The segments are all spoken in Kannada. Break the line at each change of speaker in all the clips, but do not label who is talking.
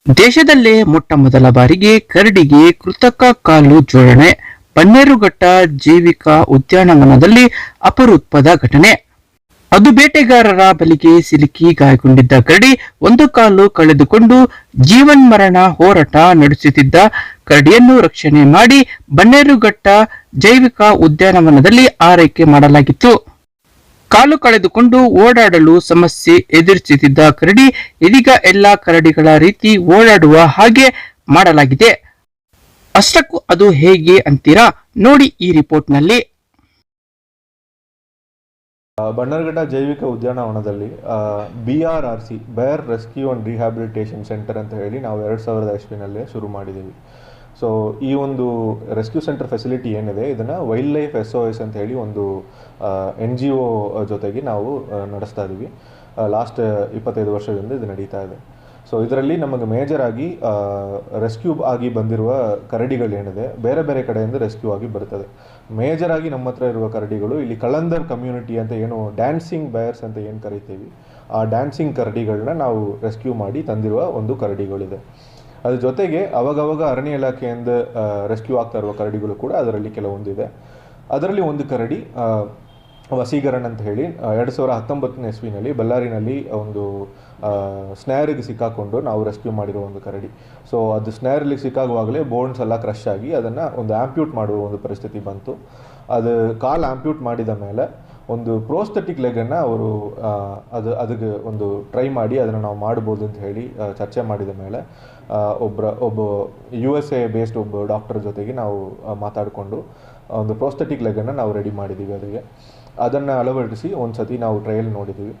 ದೇಶದಲ್ಲೇ ಮೊಟ್ಟ ಮೊದಲ ಬಾರಿಗೆ ಕರಡಿಗೆ ಕೃತಕ ಕಾಲು ಜೋಡಣೆ. ಬನ್ನೇರುಘಟ್ಟ ಜೈವಿಕ ಉದ್ಯಾನವನದಲ್ಲಿ ಅಪರೂಪದ ಘಟನೆ. ಅದು ಬೇಟೆಗಾರರ ಬಲೆಗೆ ಸಿಲುಕಿ ಗಾಯಗೊಂಡಿದ್ದ ಕರಡಿ ಒಂದು ಕಾಲು ಕಳೆದುಕೊಂಡು ಜೀವನ್ಮರಣ ಹೋರಾಟ ನಡೆಸುತ್ತಿದ್ದ ಕರಡಿಯನ್ನು ರಕ್ಷಣೆ ಮಾಡಿ ಬನ್ನೇರುಘಟ್ಟ ಜೈವಿಕ ಉದ್ಯಾನವನದಲ್ಲಿ ಆರೈಕೆ ಮಾಡಲಾಗಿತ್ತು. ಕಾಲು ಕಳೆದುಕೊಂಡು ಓಡಾಡಲು ಸಮಸ್ಯೆ ಎದುರಿಸುತ್ತಿದ್ದ ಕರಡಿ ಇದೀಗ ಎಲ್ಲಾ ಕರಡಿಗಳ ರೀತಿ ಓಡಾಡುವ ಹಾಗೆ ಮಾಡಲಾಗಿದೆ. ಅಷ್ಟಕ್ಕೂ ಅದು ಹೇಗೆ ಅಂತೀರಾ? ನೋಡಿ ಈ ರಿಪೋರ್ಟ್ನಲ್ಲಿ.
ಬನ್ನೇರುಘಟ್ಟ ಜೈವಿಕ ಉದ್ಯಾನವನದಲ್ಲಿ BRRC ಬೇರ್ ರೆಸ್ಕ್ಯೂ ಆ್ಯಂಡ್ ರಿಹ್ಯಾಬಿಲಿಟೇಷನ್ ಸೆಂಟರ್ ಅಂತ ಹೇಳಿ ನಾವು 2000 ಇಸ್ವಿನಲ್ಲೇ ಶುರು ಮಾಡಿದ್ದೀವಿ. ಸೊ ಈ ಒಂದು ರೆಸ್ಕ್ಯೂ ಸೆಂಟರ್ ಫೆಸಿಲಿಟಿ ಏನಿದೆ ಇದನ್ನು ವೈಲ್ಡ್ ಲೈಫ್ SOS ಅಂತ ಹೇಳಿ ಒಂದು NGO ಜೊತೆಗೆ ನಾವು ನಡೆಸ್ತಾ ಇದ್ದೀವಿ. ಲಾಸ್ಟ್ 25 ವರ್ಷದಿಂದ ಇದು ನಡೀತಾ ಇದೆ. ಸೊ ಇದರಲ್ಲಿ ನಮಗೆ ಮೇಜರ್ ಆಗಿ ರೆಸ್ಕ್ಯೂ ಆಗಿ ಬಂದಿರುವ ಕರಡಿಗಳೇನಿದೆ ಬೇರೆ ಬೇರೆ ಕಡೆಯಿಂದ ರೆಸ್ಕ್ಯೂ ಆಗಿ ಬರ್ತದೆ. ಮೇಜರ್ ಆಗಿ ನಮ್ಮ ಹತ್ರ ಇರುವ ಕರಡಿಗಳು ಇಲ್ಲಿ ಕಳಂದರ್ ಕಮ್ಯುನಿಟಿ ಅಂತ ಏನು ಡ್ಯಾನ್ಸಿಂಗ್ ಬೇರ್ಸ್ ಅಂತ ಏನು ಕರಿತೀವಿ, ಆ ಡ್ಯಾನ್ಸಿಂಗ್ ಕರಡಿಗಳನ್ನ ನಾವು ರೆಸ್ಕ್ಯೂ ಮಾಡಿ ತಂದಿರುವ ಒಂದು ಕರಡಿಗಳಿದೆ. ಅದ್ರ ಜೊತೆಗೆ ಅವಾಗವಾಗ ಅರಣ್ಯ ಇಲಾಖೆಯಿಂದ ರೆಸ್ಕ್ಯೂ ಆಗ್ತಾ ಇರುವ ಕರಡಿಗಳು ಕೂಡ ಅದರಲ್ಲಿ ಕೆಲವೊಂದಿದೆ. ಅದರಲ್ಲಿ ಒಂದು ಕರಡಿ ವಸೀಗರಣ್ ಅಂತ ಹೇಳಿ 2019 ಇಸ್ವಿನಲ್ಲಿ ಬಳ್ಳಾರಿನಲ್ಲಿ ಒಂದು ಸ್ನ್ಯಾರಿಗೆ ಸಿಕ್ಕಾಕೊಂಡು ನಾವು ರೆಸ್ಕ್ಯೂ ಮಾಡಿರೋ ಒಂದು ಕರಡಿ. ಸೊ ಅದು ಸ್ನ್ಯಾರಲ್ಲಿ ಸಿಕ್ಕಾಗುವಾಗಲೇ ಬೋನ್ಸ್ ಎಲ್ಲ ಕ್ರಶ್ ಆಗಿ ಅದನ್ನು ಒಂದು ಆಂಪ್ಯೂಟ್ ಮಾಡುವ ಒಂದು ಪರಿಸ್ಥಿತಿ ಬಂತು. ಅದು ಕಾಲು ಆಂಪ್ಯೂಟ್ ಮಾಡಿದ ಮೇಲೆ ಒಂದು ಪ್ರೋಸ್ಥೆಟಿಕ್ ಲೆಗನ್ನು ಅವರು ಅದಕ್ಕೆ ಒಂದು ಟ್ರೈ ಮಾಡಿ ಅದನ್ನು ನಾವು ಮಾಡ್ಬೋದು ಅಂತ ಹೇಳಿ ಚರ್ಚೆ ಮಾಡಿದ ಮೇಲೆ ಒಬ್ಬ USA ಬೇಸ್ಡ್ ಒಬ್ಬ ಡಾಕ್ಟರ್ ಜೊತೆಗೆ ನಾವು ಮಾತಾಡಿಕೊಂಡು ಒಂದು ಪ್ರೋಸ್ಥೆಟಿಕ್ ಲೆಗನ್ನು ನಾವು ರೆಡಿ ಮಾಡಿದ್ದೀವಿ. ಅದನ್ನು ಅಳವಡಿಸಿ ಒಂದು ಸತಿ ನಾವು ಟ್ರಯಲ್ ನೋಡಿದ್ದೀವಿ.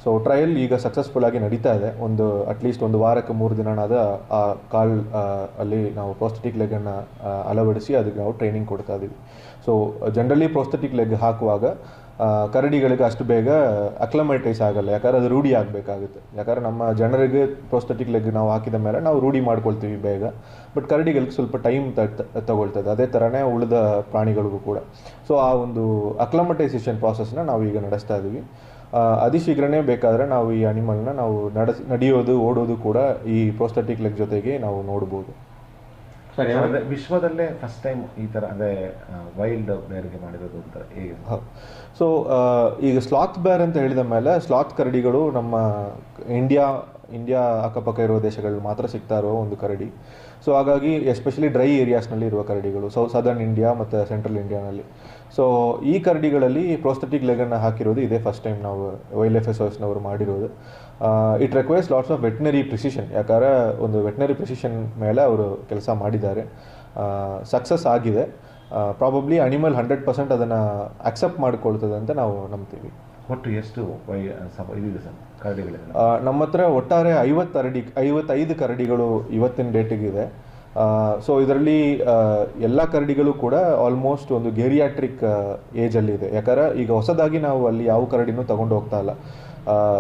ಸೊ ಟ್ರಯಲ್ ಈಗ ಸಕ್ಸಸ್ಫುಲ್ ಆಗಿ ನಡೀತಾ ಇದೆ. ಅಟ್ಲೀಸ್ಟ್ ಒಂದು ವಾರಕ್ಕೆ 3 ದಿನನಾದ ಆ ಕಾಲ್ ಅಲ್ಲಿ ನಾವು ಪ್ರೋಸ್ಥೆಟಿಕ್ ಲೆಗನ್ನು ಅಳವಡಿಸಿ ಅದಕ್ಕೆ ನಾವು ಟ್ರೈನಿಂಗ್ ಕೊಡ್ತಾ ಇದ್ದೀವಿ. ಸೊ ಜನರಲಿ ಪ್ರೋಸ್ಥೆಟಿಕ್ ಲೆಗ್ ಹಾಕುವಾಗ ಕರಡಿಗಳಿಗೆ ಅಷ್ಟು ಬೇಗ ಅಕ್ಲಮೈಟೈಸ್ ಆಗಲ್ಲ, ಯಾಕಂದರೆ ಅದು ರೂಢಿ ಆಗಬೇಕಾಗುತ್ತೆ. ಯಾಕಂದರೆ ನಮ್ಮ ಜನರಿಗೆ ಪ್ರೋಸ್ಥೆಟಿಕ್ ಲೆಗ್ ನಾವು ಹಾಕಿದ ಮೇಲೆ ನಾವು ರೂಢಿ ಮಾಡ್ಕೊಳ್ತೀವಿ ಬೇಗ, ಬಟ್ ಕರಡಿಗಳಿಗೆ ಸ್ವಲ್ಪ ಟೈಮ್ ತಗೊಳ್ತದೆ. ಅದೇ ಥರನೇ ಉಳಿದ ಪ್ರಾಣಿಗಳಿಗೂ ಕೂಡ. ಸೊ ಆ ಒಂದು ಅಕ್ಲಮಟೈಸೇಷನ್ ಪ್ರಾಸೆಸ್ನ ನಾವು ಈಗ ನಡೆಸ್ತಾ ಇದ್ದೀವಿ. ಅತಿ ಶೀಘ್ರನೇ ಬೇಕಾದರೆ ನಾವು ಈ ಅನಿಮಲ್ನ ನಾವು ನಡೆಯೋದು ಓಡೋದು ಕೂಡ ಈ ಪ್ರೋಸ್ಥೆಟಿಕ್ ಲೆಗ್ ಜೊತೆಗೆ ನಾವು ನೋಡ್ಬೋದು.
ಸರಿ, ವಿಶ್ವದಲ್ಲೇ ಫಸ್ಟ್ ಟೈಮ್ ಈ ಥರ ಅಂದರೆ ವೈಲ್ಡ್ ಬೇರ್ಗೆ ಮಾಡಿರೋದು ಅಂತ ಹೇಗೆ?
ಸೊ ಈಗ ಸ್ಲಾತ್ ಬೇರ್ ಅಂತ ಹೇಳಿದ ಮೇಲೆ ಸ್ಲಾತ್ ಕರಡಿಗಳು ನಮ್ಮ ಇಂಡಿಯಾ ಅಕ್ಕಪಕ್ಕ ಇರುವ ದೇಶಗಳಲ್ಲಿ ಮಾತ್ರ ಸಿಗ್ತಾ ಇರೋ ಒಂದು ಕರಡಿ. ಸೊ ಹಾಗಾಗಿ ಎಸ್ಪೆಷಲಿ ಡ್ರೈ ಏರಿಯಾಸ್ನಲ್ಲಿ ಇರುವ ಕರಡಿಗಳು ಸದರ್ನ್ ಇಂಡಿಯಾ ಮತ್ತು ಸೆಂಟ್ರಲ್ ಇಂಡಿಯಾನಲ್ಲಿ. ಸೊ ಈ ಕರಡಿಗಳಲ್ಲಿ ಪ್ರೋಸ್ಥೆಟಿಕ್ ಲೆಗನ್ನು ಹಾಕಿರೋದು ಇದೇ ಫಸ್ಟ್ ಟೈಮ್ ನಾವು ವೈಲ್ಡ್ ಲೈಫ್ SOSನವರು ಮಾಡಿರೋದು. It requires lots of veterinary precision, ಯಾಕಂದರೆ ಒಂದು ವೆಟ್ನರಿ ಪ್ರಿಸಿಷನ್ ಮೇಲೆ ಅವರು ಕೆಲಸ ಮಾಡಿದ್ದಾರೆ. ಸಕ್ಸಸ್ ಆಗಿದೆ. ಪ್ರಾಬಬ್ಲಿ ಅನಿಮಲ್ 100% ಅದನ್ನು ಅಕ್ಸೆಪ್ಟ್ ಮಾಡಿಕೊಳ್ತದೆ ಅಂತ ನಾವು ನಂಬ್ತೀವಿ.
ಒಟ್ಟು ಎಷ್ಟು ಇದಿದೆ ಸರ್ ಕರಡಿಗಳಿದೆ?
ನಮ್ಮ ಹತ್ರ ಒಟ್ಟಾರೆ 55 ಕರಡಿಗಳು ಇವತ್ತಿನ ಡೇಟಿಗಿದೆ. ಸೊ ಇದರಲ್ಲಿ ಎಲ್ಲ ಕರಡಿಗಳು ಕೂಡ ಆಲ್ಮೋಸ್ಟ್ ಒಂದು ಗೇರಿಯಾಟ್ರಿಕ್ ಏಜಲ್ಲಿದೆ. ಯಾಕಂದರೆ ಈಗ ಹೊಸದಾಗಿ ನಾವು ಅಲ್ಲಿ ಯಾವ ಕರಡಿನೂ ತಗೊಂಡು ಹೋಗ್ತಾ ಇಲ್ಲ.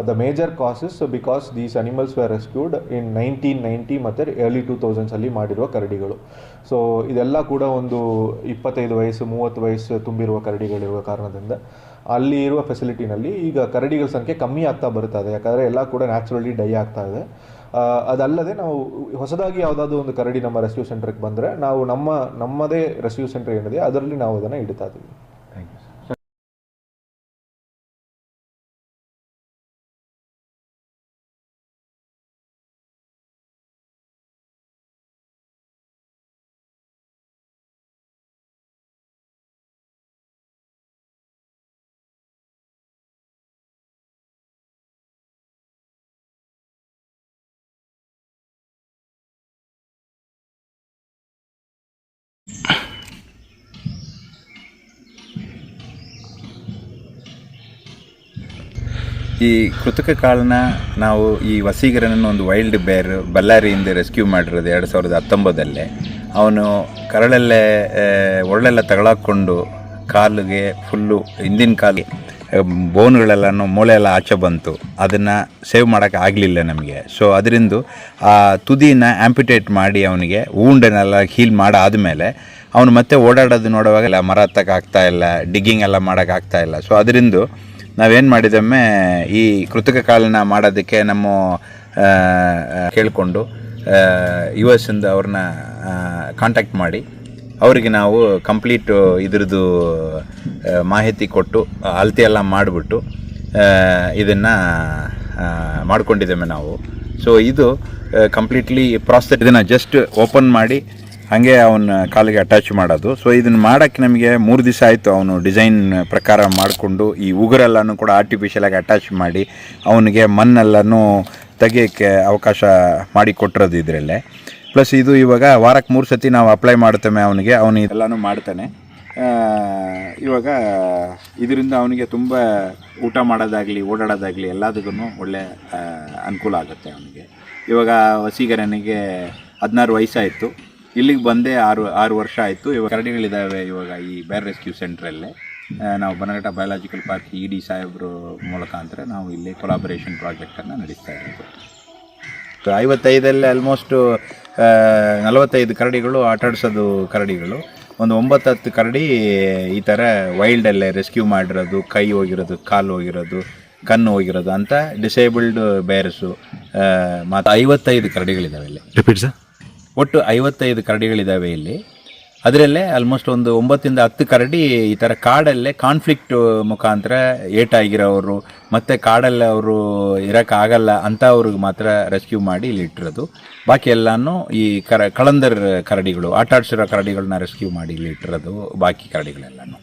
The major causes because these animals were rescued in 1990 ಮತ್ತು early 2000s ಮಾಡಿರುವ ಕರಡಿಗಳು. ಸೊ ಇದೆಲ್ಲ ಕೂಡ ಒಂದು 25 ವಯಸ್ಸು 30 ವಯಸ್ಸು ತುಂಬಿರುವ ಕರಡಿಗಳಿರುವ ಕಾರಣದಿಂದ ಅಲ್ಲಿ ಇರುವ ಫೆಸಿಲಿಟಿನಲ್ಲಿ ಈಗ ಕರಡಿಗಳ ಸಂಖ್ಯೆ ಕಮ್ಮಿ ಆಗ್ತಾ ಬರ್ತದೆ. ಯಾಕಂದರೆ ಎಲ್ಲ ಕೂಡ ನ್ಯಾಚುರಲಿ ಡೈ ಆಗ್ತಾ ಇದೆ. ಅದಲ್ಲದೆ ನಾವು ಹೊಸದಾಗಿ ಯಾವುದಾದ್ರೂ ಒಂದು ಕರಡಿ ನಮ್ಮ ರೆಸ್ಕ್ಯೂ ಸೆಂಟರ್ಗೆ ಬಂದರೆ ನಾವು ನಮ್ಮದೇ ರೆಸ್ಕ್ಯೂ ಸೆಂಟರ್ ಏನಿದೆ ಅದರಲ್ಲಿ ನಾವು ಅದನ್ನು ಇಡ್ತಾ ಇದ್ದೀವಿ.
Thank you sir.
ಈ ಕೃತಕ ಕಾಳನ್ನ ನಾವು ಈ ವಸೀಗರನನ್ನು ಒಂದು ವೈಲ್ಡ್ ಬೇರ್ ಬಳ್ಳಾರಿಯಿಂದ ರೆಸ್ಕ್ಯೂ ಮಾಡಿರೋದು 2019. ಅವನು ಕರಳಲ್ಲೇ ಒಳ್ಳೆಲ್ಲ ತಗೊಳಾಕೊಂಡು ಕಾಲಿಗೆ ಫುಲ್ಲು ಹಿಂದಿನ ಕಾಲು ಬೋನ್ಗಳೆಲ್ಲನೂ ಮೂಳೆ ಎಲ್ಲ ಆಚೆ ಬಂತು. ಅದನ್ನು ಸೇವ್ ಮಾಡೋಕ್ಕೆ ಆಗಲಿಲ್ಲ ನಮಗೆ. ಸೊ ಅದರಿಂದ ಆ ತುದಿನ ಆ್ಯಂಪಿಟೇಟ್ ಮಾಡಿ ಅವನಿಗೆ ವೂಂಡನ್ನೆಲ್ಲ ಹೀಲ್ ಮಾಡಾದಮೇಲೆ ಅವನು ಮತ್ತೆ ಓಡಾಡೋದು ನೋಡುವಾಗೆಲ್ಲ ಮರ ಹತ್ತಕ್ಕಾಗ್ತಾಯಿಲ್ಲ, ಡಿಗ್ಗಿಂಗ್ ಎಲ್ಲ ಮಾಡೋಕ್ಕಾಗ್ತಾಯಿಲ್ಲ. ಸೊ ಅದರಿಂದ ನಾವೇನು ಮಾಡಿದೊಮ್ಮೆ ಈ ಕೃತಕ ಕಾಲನ್ನ ಮಾಡೋದಕ್ಕೆ ನಮ್ಮ ಕೇಳಿಕೊಂಡು US ಇಂದ ಅವ್ರನ್ನ ಕಾಂಟ್ಯಾಕ್ಟ್ ಮಾಡಿ ಅವರಿಗೆ ನಾವು ಕಂಪ್ಲೀಟು ಇದ್ರದ್ದು ಮಾಹಿತಿ ಕೊಟ್ಟು ಅಳತೆ ಎಲ್ಲ ಮಾಡಿಬಿಟ್ಟು ಇದನ್ನು ಮಾಡ್ಕೊಂಡಿದ್ದೇವೆ ನಾವು. ಸೊ ಇದು ಕಂಪ್ಲೀಟ್ಲಿ ಪ್ರಾಸೆಸ್. ಇದನ್ನು ಜಸ್ಟ್ ಓಪನ್ ಮಾಡಿ ಹಾಗೆ ಅವನ ಕಾಲಿಗೆ ಅಟ್ಯಾಚ್ ಮಾಡೋದು. ಸೊ ಇದನ್ನು ಮಾಡೋಕ್ಕೆ ನಮಗೆ 3 ದಿವಸ ಆಯಿತು. ಅವನು ಡಿಸೈನ್ ಪ್ರಕಾರ ಮಾಡಿಕೊಂಡು ಈ ಉಗುರೆಲ್ಲನೂ ಕೂಡ ಆರ್ಟಿಫಿಷಿಯಲಾಗಿ ಅಟ್ಯಾಚ್ ಮಾಡಿ ಅವನಿಗೆ ಮಣ್ಣೆಲ್ಲನೂ ತೆಗಿಯೋಕ್ಕೆ ಅವಕಾಶ ಮಾಡಿ ಕೊಟ್ಟಿರೋದು ಇದರಲ್ಲೇ. ಪ್ಲಸ್ ಇದು ಇವಾಗ ವಾರಕ್ಕೆ 3 ಸತಿ ನಾವು ಅಪ್ಲೈ ಮಾಡ್ತೇವೆ ಅವನಿಗೆ. ಅವನು ಎಲ್ಲನೂ ಮಾಡ್ತಾನೆ. ಇವಾಗ ಇದರಿಂದ ಅವನಿಗೆ ತುಂಬ ಊಟ ಮಾಡೋದಾಗಲಿ ಓಡಾಡೋದಾಗಲಿ ಎಲ್ಲದಕ್ಕೂ ಒಳ್ಳೆ ಅನುಕೂಲ ಆಗುತ್ತೆ ಅವನಿಗೆ. ಇವಾಗ ವಸೀಗರನಿಗೆ 16 ವಯಸ್ಸಾಯಿತು. ಇಲ್ಲಿಗೆ ಬಂದೇ 6 ವರ್ಷ ಆಯಿತು. ಇವಾಗ ಕರಡಿಗಳಿದ್ದಾವೆ ಇವಾಗ ಈ ಬೇರ್ ರೆಸ್ಕ್ಯೂ ಸೆಂಟ್ರಲ್ಲೇ. ನಾವು ಬನ್ನಘಟ್ಟ ಬಯಾಲಜಿಕಲ್ ಪಾರ್ಕ್ ED ಸಾಹೇಬ್ರು ಮುಖಾಂತರ ನಾವು ಇಲ್ಲಿ ಕೊಲಾಬರೇಷನ್ ಪ್ರಾಜೆಕ್ಟನ್ನು ನಡೆಸ್ತಾ ಇರೋದು. 55 ಆಲ್ಮೋಸ್ಟ್ 45 ಕರಡಿಗಳು ಆಟಾಡಿಸೋದು ಕರಡಿಗಳು. ಒಂದು 9-10 ಕರಡಿ ಈ ಥರ ವೈಲ್ಡಲ್ಲೇ ರೆಸ್ಕ್ಯೂ ಮಾಡಿರೋದು, ಕೈ ಹೋಗಿರೋದು, ಕಾಲು ಹೋಗಿರೋದು, ಕಣ್ಣು ಹೋಗಿರೋದು ಅಂತ ಡಿಸೇಬಲ್ಡ್ ಬೇರ್ಸು. ಮತ್ತು 55 ಕರಡಿಗಳಿದ್ದಾವೆ ಇಲ್ಲಿ.
Repeat sir.
ಒಟ್ಟು 55 ಕರಡಿಗಳಿದ್ದಾವೆ ಇಲ್ಲಿ. ಅದರಲ್ಲೇ ಆಲ್ಮೋಸ್ಟ್ ಒಂದು 9-10 ಕರಡಿ ಈ ಥರ ಕಾಡಲ್ಲೇ ಕಾನ್ಫ್ಲಿಕ್ಟ್ ಮುಖಾಂತರ ಏಟಾಗಿರೋರು ಮತ್ತು ಕಾಡಲ್ಲಿ ಅವರು ಇರೋಕ್ಕಾಗಲ್ಲ ಅಂಥವ್ರಿಗೆ ಮಾತ್ರ ರೆಸ್ಕ್ಯೂ ಮಾಡಿ ಇಲ್ಲಿ ಇಟ್ಟಿರೋದು. ಬಾಕಿ ಎಲ್ಲನೂ ಈ ಕಳಂದರ್ ಕರಡಿಗಳು, ಆಟಾಡ್ಸಿರೋ ಕರಡಿಗಳನ್ನ ರೆಸ್ಕ್ಯೂ ಮಾಡಿ ಇಲ್ಲಿ ಇಟ್ಟಿರೋದು ಬಾಕಿ ಕರಡಿಗಳೆಲ್ಲನೂ.